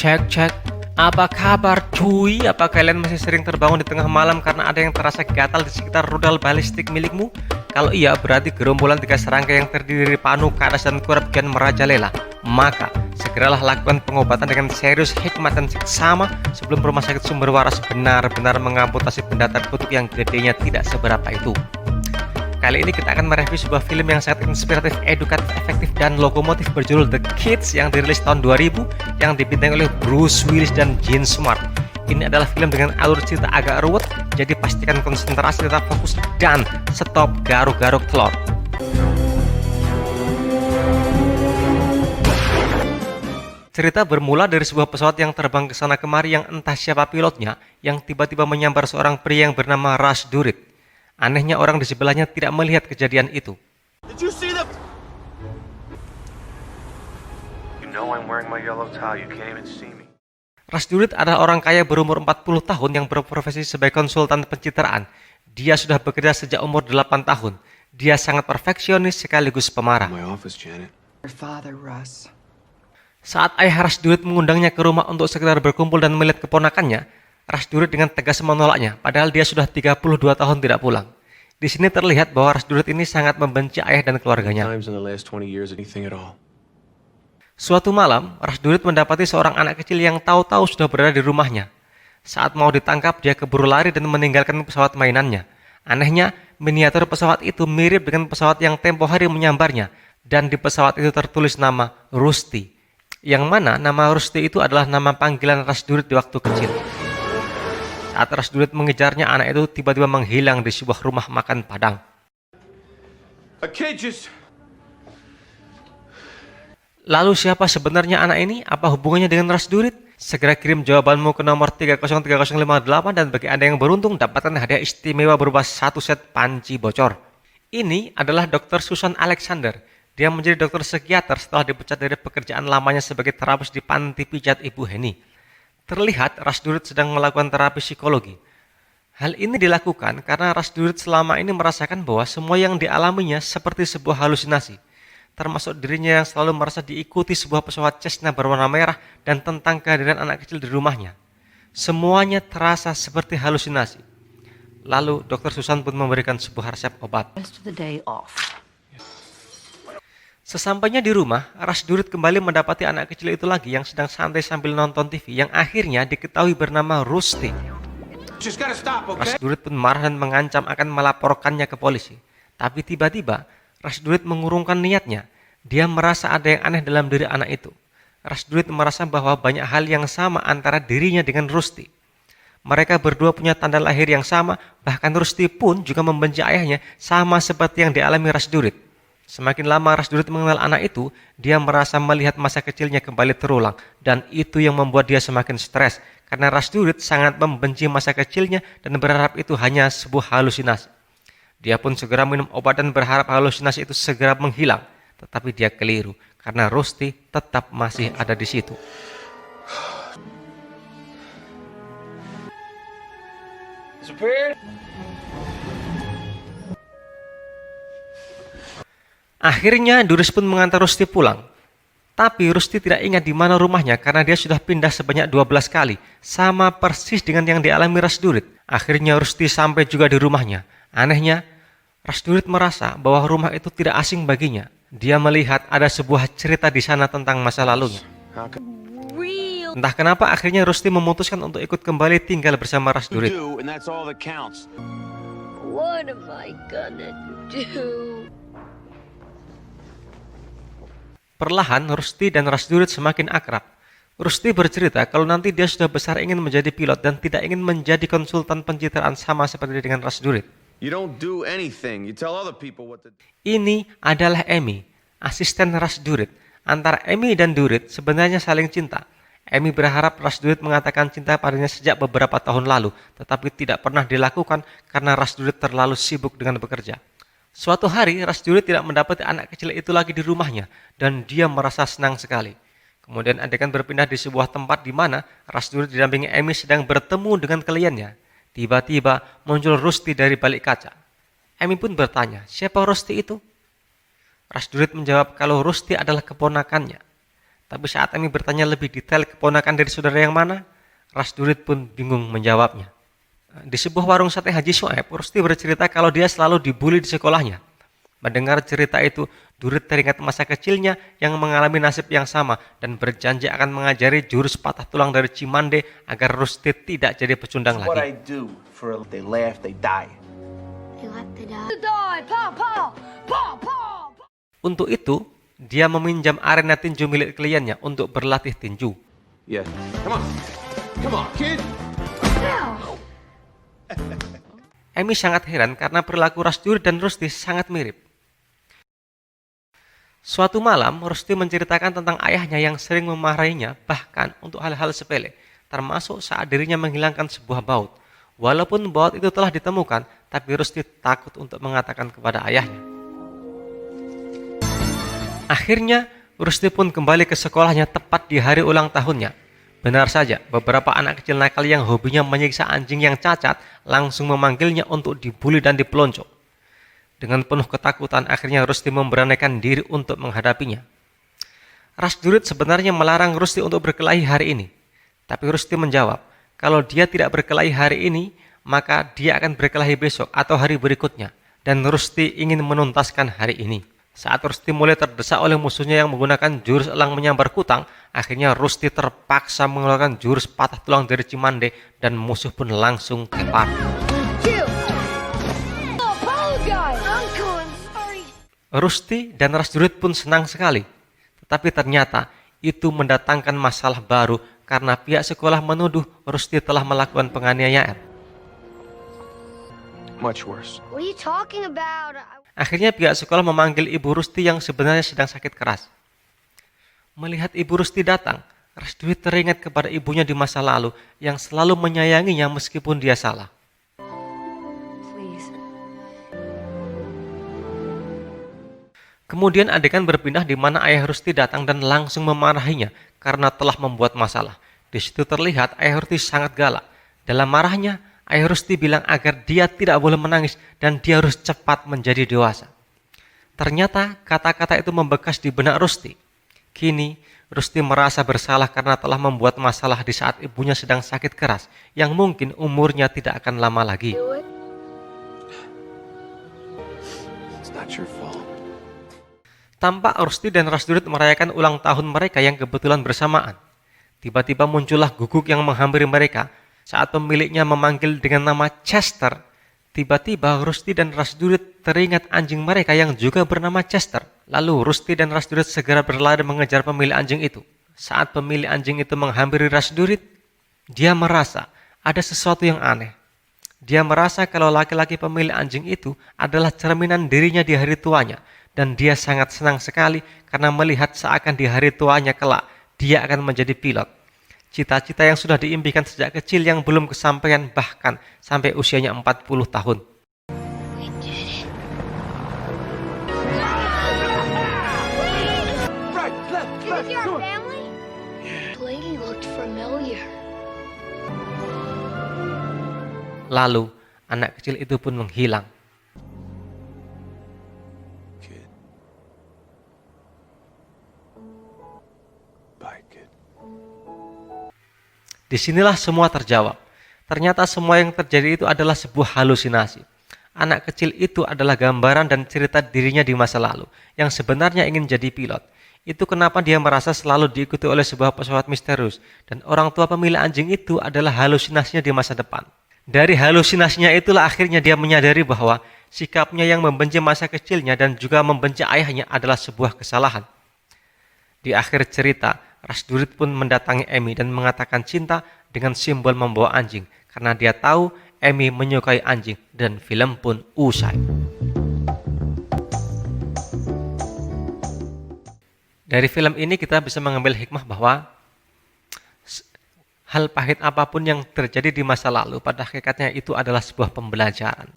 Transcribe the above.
Cek, cek. Apa kabar cuy? Apa kalian masih sering terbangun di tengah malam karena ada yang terasa gatal di sekitar rudal balistik milikmu? Kalau iya, berarti gerombolan tiga serangga yang terdiri dari Panu, Kadas, dan Kurap kian merajalela. Maka, segeralah lakukan pengobatan dengan serius, hikmat, dan seksama sebelum rumah sakit sumber waras benar-benar mengamputasi pendataan kutuk yang gedenya tidak seberapa itu. Kali ini kita akan mereview sebuah film yang sangat inspiratif, edukatif, efektif, dan lokomotif berjudul The Kids yang dirilis tahun 2000 yang dibintangi oleh Bruce Willis dan Jean Smart. Ini adalah film dengan alur cerita agak ruwet, jadi pastikan konsentrasi, tetap fokus, dan stop garuk-garuk telur. Cerita bermula dari sebuah pesawat yang terbang ke sana kemari yang entah siapa pilotnya yang tiba-tiba menyambar seorang pria yang bernama Rush Durit. Anehnya orang di sebelahnya tidak melihat kejadian itu. Did you see them? You know I'm wearing my yellow tie. You can't even see me. Rush Durit adalah orang kaya berumur 40 tahun yang berprofesi sebagai konsultan pencitraan. Dia sudah bekerja sejak umur 8 tahun. Dia sangat perfeksionis sekaligus pemarah. My office, Janet. Your father, Russ. Saat ayah Rush Durit mengundangnya ke rumah untuk sekedar berkumpul dan melihat keponakannya, Rush Durit dengan tegas menolaknya, padahal dia sudah 32 tahun tidak pulang. Di sini terlihat bahwa Rush Durit ini sangat membenci ayah dan keluarganya. Times in the last 20 years, anything at all. Suatu malam, Rush Durit mendapati seorang anak kecil yang tahu-tahu sudah berada di rumahnya. Saat mau ditangkap, dia keburu lari dan meninggalkan pesawat mainannya. Anehnya, miniatur pesawat itu mirip dengan pesawat yang tempo hari menyambarnya, dan di pesawat itu tertulis nama Rusty. Yang mana nama Rusty itu adalah nama panggilan Rush Durit di waktu kecil. Saat Rush Durit mengejarnya, anak itu tiba-tiba menghilang di sebuah rumah makan Padang. A kid just... Lalu siapa sebenarnya anak ini? Apa hubungannya dengan Rush Durit? Segera kirim jawabanmu ke nomor 303058 dan bagi Anda yang beruntung dapatkan hadiah istimewa berupa satu set panci bocor. Ini adalah Dr. Susan Alexander. Dia menjadi dokter psikiater setelah dipecat dari pekerjaan lamanya sebagai terapis di panti pijat Ibu Heni. Terlihat Rush Durit sedang melakukan terapi psikologi. Hal ini dilakukan karena Rush Durit selama ini merasakan bahwa semua yang dialaminya seperti sebuah halusinasi. Termasuk dirinya yang selalu merasa diikuti sebuah pesawat Cessna berwarna merah dan tentang kehadiran anak kecil di rumahnya. Semuanya terasa seperti halusinasi. Lalu Dr. Susan pun memberikan sebuah resep obat. Rest of the day off. Sesampainya di rumah, Rush Durit kembali mendapati anak kecil itu lagi yang sedang santai sambil nonton TV yang akhirnya diketahui bernama Rusty. Just gotta stop, Rush okay? Durit pun marah dan mengancam akan melaporkannya ke polisi. Tapi tiba-tiba, Rush Durit mengurungkan niatnya. Dia merasa ada yang aneh dalam diri anak itu. Rush Durit merasa bahwa banyak hal yang sama antara dirinya dengan Rusty. Mereka berdua punya tanda lahir yang sama, bahkan Rusty pun juga membenci ayahnya sama seperti yang dialami Rush Durit. Semakin lama Rush Durit mengenal anak itu, dia merasa melihat masa kecilnya kembali terulang. Dan itu yang membuat dia semakin stres. Karena Rush Durit sangat membenci masa kecilnya dan berharap itu hanya sebuah halusinasi. Dia pun segera minum obat dan berharap halusinasi itu segera menghilang. Tetapi dia keliru, karena Rusty tetap masih ada di situ. Disappeared? Akhirnya Durit pun mengantar Rusty pulang. Tapi Rusty tidak ingat di mana rumahnya karena dia sudah pindah sebanyak 12 kali. Sama persis dengan yang dialami Rush Durit. Akhirnya Rusty sampai juga di rumahnya. Anehnya, Rush Durit merasa bahwa rumah itu tidak asing baginya. Dia melihat ada sebuah cerita di sana tentang masa lalunya. Real. Entah kenapa akhirnya Rusty memutuskan untuk ikut kembali tinggal bersama Rush Durit. Do, and that's all that counts. What am I gonna do? Perlahan, Rusty dan Rush Durit semakin akrab. Rusty bercerita kalau nanti dia sudah besar ingin menjadi pilot dan tidak ingin menjadi konsultan pencitraan sama seperti dengan Rush Durit. You don't do anything. You tell other people what to do. Ini adalah Amy, asisten Rush Durit. Antara Amy dan Durit sebenarnya saling cinta. Amy berharap Rush Durit mengatakan cinta padanya sejak beberapa tahun lalu, tetapi tidak pernah dilakukan karena Rush Durit terlalu sibuk dengan bekerja. Suatu hari, Rush Durit tidak mendapati anak kecil itu lagi di rumahnya, dan dia merasa senang sekali. Kemudian adegan berpindah di sebuah tempat di mana Rush Durit didampingi Amy sedang bertemu dengan kliennya. Tiba-tiba muncul Rusty dari balik kaca. Amy pun bertanya, siapa Rusty itu? Rush Durit menjawab kalau Rusty adalah keponakannya. Tapi saat Amy bertanya lebih detail keponakan dari saudara yang mana, Ras Durit pun bingung menjawabnya. Di sebuah warung sate Haji Shoaib, Rusty bercerita kalau dia selalu dibully di sekolahnya. Mendengar cerita itu, Durit teringat masa kecilnya yang mengalami nasib yang sama dan berjanji akan mengajari jurus patah tulang dari Cimande agar Rusty tidak jadi pecundang What I lagi. do for they laugh, they die. They left it out. Die! Pow! Pow! Pow! Pow! Untuk itu, dia meminjam arena tinju milik kliennya untuk berlatih tinju. Yeah. Come on, kid. Amy sangat heran karena perilaku Ras Durit dan Rusty sangat mirip. Suatu malam, Rusty menceritakan tentang ayahnya yang sering memarahinya bahkan untuk hal-hal sepele, termasuk saat dirinya menghilangkan sebuah baut. Walaupun baut itu telah ditemukan, tapi Rusty takut untuk mengatakan kepada ayahnya. Akhirnya, Rusty pun kembali ke sekolahnya tepat di hari ulang tahunnya. Benar saja, beberapa anak kecil nakal yang hobinya menyiksa anjing yang cacat langsung memanggilnya untuk dibully dan dipelonco. Dengan penuh ketakutan, akhirnya Rusty memberanikan diri untuk menghadapinya. Ras Durit sebenarnya melarang Rusty untuk berkelahi hari ini. Tapi Rusty menjawab, kalau dia tidak berkelahi hari ini, maka dia akan berkelahi besok atau hari berikutnya. Dan Rusty ingin menuntaskan hari ini. Saat Rusty mulai terdesak oleh musuhnya yang menggunakan jurus elang menyambar kutang, akhirnya Rusty terpaksa mengeluarkan jurus patah tulang dari Cimande dan musuh pun langsung tepar. Rusty dan Ras Durit pun senang sekali. Tetapi ternyata itu mendatangkan masalah baru karena pihak sekolah menuduh Rusty telah melakukan penganiayaan. Much worse. What are you talking about? Akhirnya pihak sekolah memanggil ibu Rusty yang sebenarnya sedang sakit keras. Melihat ibu Rusty datang, Ras Durit teringat kepada ibunya di masa lalu yang selalu menyayanginya meskipun dia salah. Please. Kemudian adegan berpindah di mana ayah Rusty datang dan langsung memarahinya karena telah membuat masalah. Di situ terlihat ayah Rusty sangat galak. Dalam marahnya, ayah Rusty bilang agar dia tidak boleh menangis dan dia harus cepat menjadi dewasa. Ternyata kata-kata itu membekas di benak Rusty. Kini, Rusty merasa bersalah karena telah membuat masalah di saat ibunya sedang sakit keras yang mungkin umurnya tidak akan lama lagi. It's not your fault. Tampak Rusty dan Ras Durit merayakan ulang tahun mereka yang kebetulan bersamaan. Tiba-tiba muncullah guguk yang menghampiri mereka. Saat pemiliknya memanggil dengan nama Chester, tiba-tiba Rusty dan Ras Durit teringat anjing mereka yang juga bernama Chester. Lalu Rusty dan Ras Durit segera berlari mengejar pemilik anjing itu. Saat pemilik anjing itu menghampiri Ras Durit, dia merasa ada sesuatu yang aneh. Dia merasa kalau laki-laki pemilik anjing itu adalah cerminan dirinya di hari tuanya. Dan dia sangat senang sekali karena melihat seakan di hari tuanya kelak dia akan menjadi pilot. Cita-cita yang sudah diimpikan sejak kecil yang belum kesampaian bahkan sampai usianya 40 tahun. We did it. Right, left, Is this your family? Lady looked familiar. Lalu anak kecil itu pun menghilang. Kid. Bye, kid. Disinilah semua terjawab. Ternyata semua yang terjadi itu adalah sebuah halusinasi. Anak kecil itu adalah gambaran dan cerita dirinya di masa lalu yang sebenarnya ingin jadi pilot. Itu kenapa dia merasa selalu diikuti oleh sebuah pesawat misterius dan orang tua pemilik anjing itu adalah halusinasinya di masa depan. Dari halusinasinya itulah akhirnya dia menyadari bahwa sikapnya yang membenci masa kecilnya dan juga membenci ayahnya adalah sebuah kesalahan. Di akhir cerita, Ras Durit pun mendatangi Amy dan mengatakan cinta dengan simbol membawa anjing karena dia tahu Amy menyukai anjing dan film pun usai. Dari film ini kita bisa mengambil hikmah bahwa hal pahit apapun yang terjadi di masa lalu pada hakikatnya itu adalah sebuah pembelajaran.